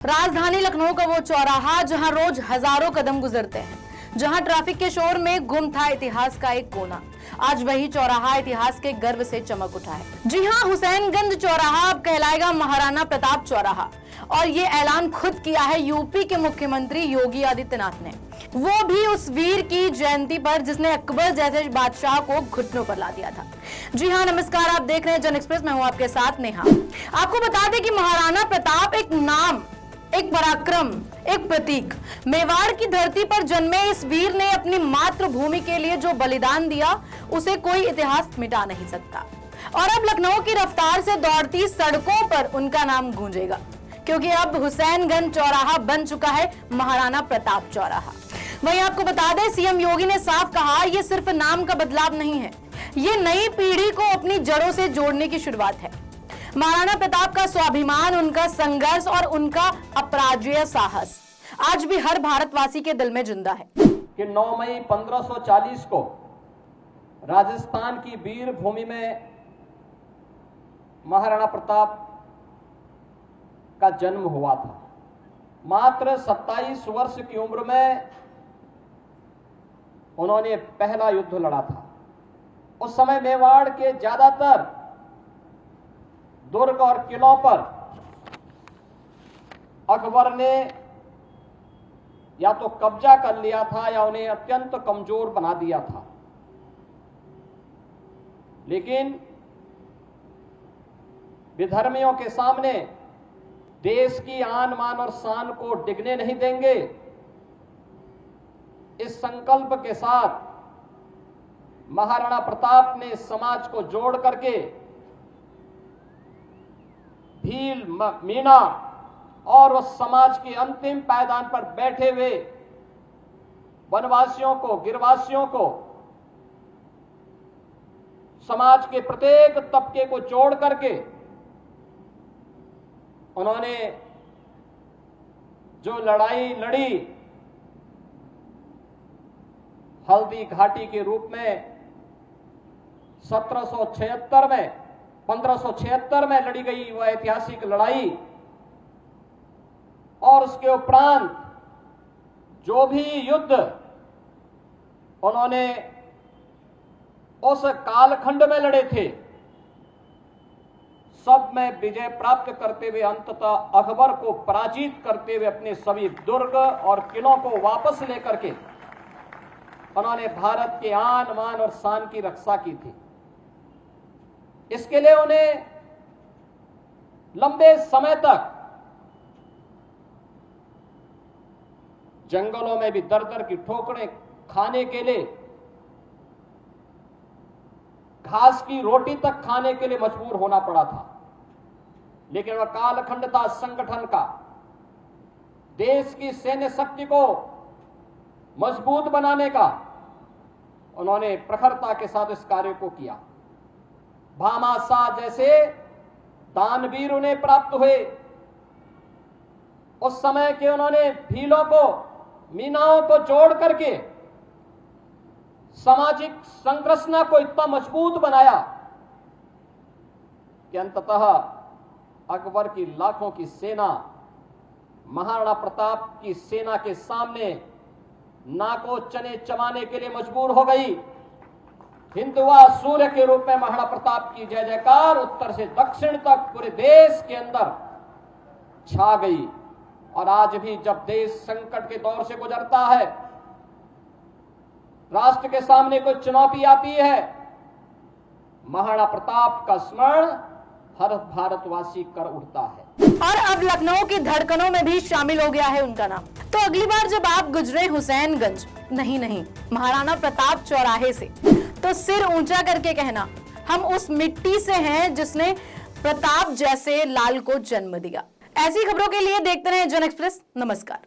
राजधानी लखनऊ का वो चौराहा जहां रोज हजारों कदम गुजरते हैं, जहां ट्रैफिक के शोर में गुम था इतिहास का एक कोना, आज वही चौराहा इतिहास के गर्व से चमक उठा है। जी हां, हुसैनगंज चौराहा अब कहलाएगा महाराणा प्रताप चौराहा, और ये ऐलान खुद किया है यूपी के मुख्यमंत्री योगी आदित्यनाथ ने, वो भी उस वीर की जयंती पर जिसने अकबर जैसे बादशाह को घुटनों पर ला दिया था। जी हां, नमस्कार, आप देख रहे हैं जन एक्सप्रेस, मैं हूं आपके साथ नेहा। आपको बता दें कि महाराणा प्रताप एक नाम, एक पराक्रम, एक प्रतीक। मेवाड़ की धरती पर जन्मे इस वीर ने अपनी मातृभूमि के लिए जो बलिदान दिया, उसे कोई इतिहास मिटा नहीं सकता। और अब लखनऊ की रफ्तार से दौड़ती सड़कों पर उनका नाम गूंजेगा, क्योंकि अब हुसैनगंज चौराहा बन चुका है महाराणा प्रताप चौराहा। वहीं आपको बता दें, सीएम योगी ने साफ कहा, यह सिर्फ नाम का बदलाव नहीं है, ये नई पीढ़ी को अपनी जड़ों से जोड़ने की शुरुआत है। महाराणा प्रताप का स्वाभिमान, उनका संघर्ष और उनका अपराजेय साहस आज भी हर भारतवासी के दिल में जिंदा है। कि 9 मई 1540 को राजस्थान की वीर भूमि में महाराणा प्रताप का जन्म हुआ था। मात्र 27 वर्ष की उम्र में उन्होंने पहला युद्ध लड़ा था। उस समय मेवाड़ के ज्यादातर दुर्ग और किलों पर अकबर ने या तो कब्जा कर लिया था या उन्हें अत्यंत कमजोर बना दिया था। लेकिन विधर्मियों के सामने देश की आन मान और शान को डिगने नहीं देंगे, इस संकल्प के साथ महाराणा प्रताप ने समाज को जोड़ करके भील, मीणा और उस समाज के अंतिम पायदान पर बैठे हुए वनवासियों को, गिरवासियों को, समाज के प्रत्येक तबके को जोड़ करके उन्होंने जो लड़ाई लड़ी, हल्दी घाटी के रूप में 1576 में लड़ी गई वह ऐतिहासिक लड़ाई, और उसके उपरांत जो भी युद्ध उन्होंने उस कालखंड में लड़े थे, सब में विजय प्राप्त करते हुए अंततः अकबर को पराजित करते हुए अपने सभी दुर्ग और किलों को वापस लेकर के उन्होंने भारत के आन मान और शान की रक्षा की थी। इसके लिए उन्हें लंबे समय तक जंगलों में भी दर दर की ठोकरें खाने के लिए, घास की रोटी तक खाने के लिए मजबूर होना पड़ा था। लेकिन वह कालखंड था संगठन का, देश की सैन्य शक्ति को मजबूत बनाने का। उन्होंने प्रखरता के साथ इस कार्य को किया। भामाशाह जैसे दानवीर उन्हें प्राप्त हुए। उस समय के उन्होंने भीलों को, मीनाओं को जोड़ करके सामाजिक संरचना को इतना मजबूत बनाया कि अंततः अकबर की लाखों की सेना महाराणा प्रताप की सेना के सामने नाको चने चबाने के लिए मजबूर हो गई। हिंदुआ सूर्य के रूप में महाराणा प्रताप की जय जयकार उत्तर से दक्षिण तक पूरे देश के अंदर छा गई। और आज भी जब देश संकट के दौर से गुजरता है, राष्ट्र के सामने कोई चुनौती आती है, महाराणा प्रताप का स्मरण हर भारतवासी कर उठता है। और अब लखनऊ की धड़कनों में भी शामिल हो गया है उनका नाम। तो अगली बार जब आप गुजरे हुसैनगंज, नहीं महाराणा प्रताप चौराहे से, तो सिर ऊंचा करके कहना, हम उस मिट्टी से हैं जिसने प्रताप जैसे लाल को जन्म दिया। ऐसी खबरों के लिए देखते रहें जन एक्सप्रेस। नमस्कार।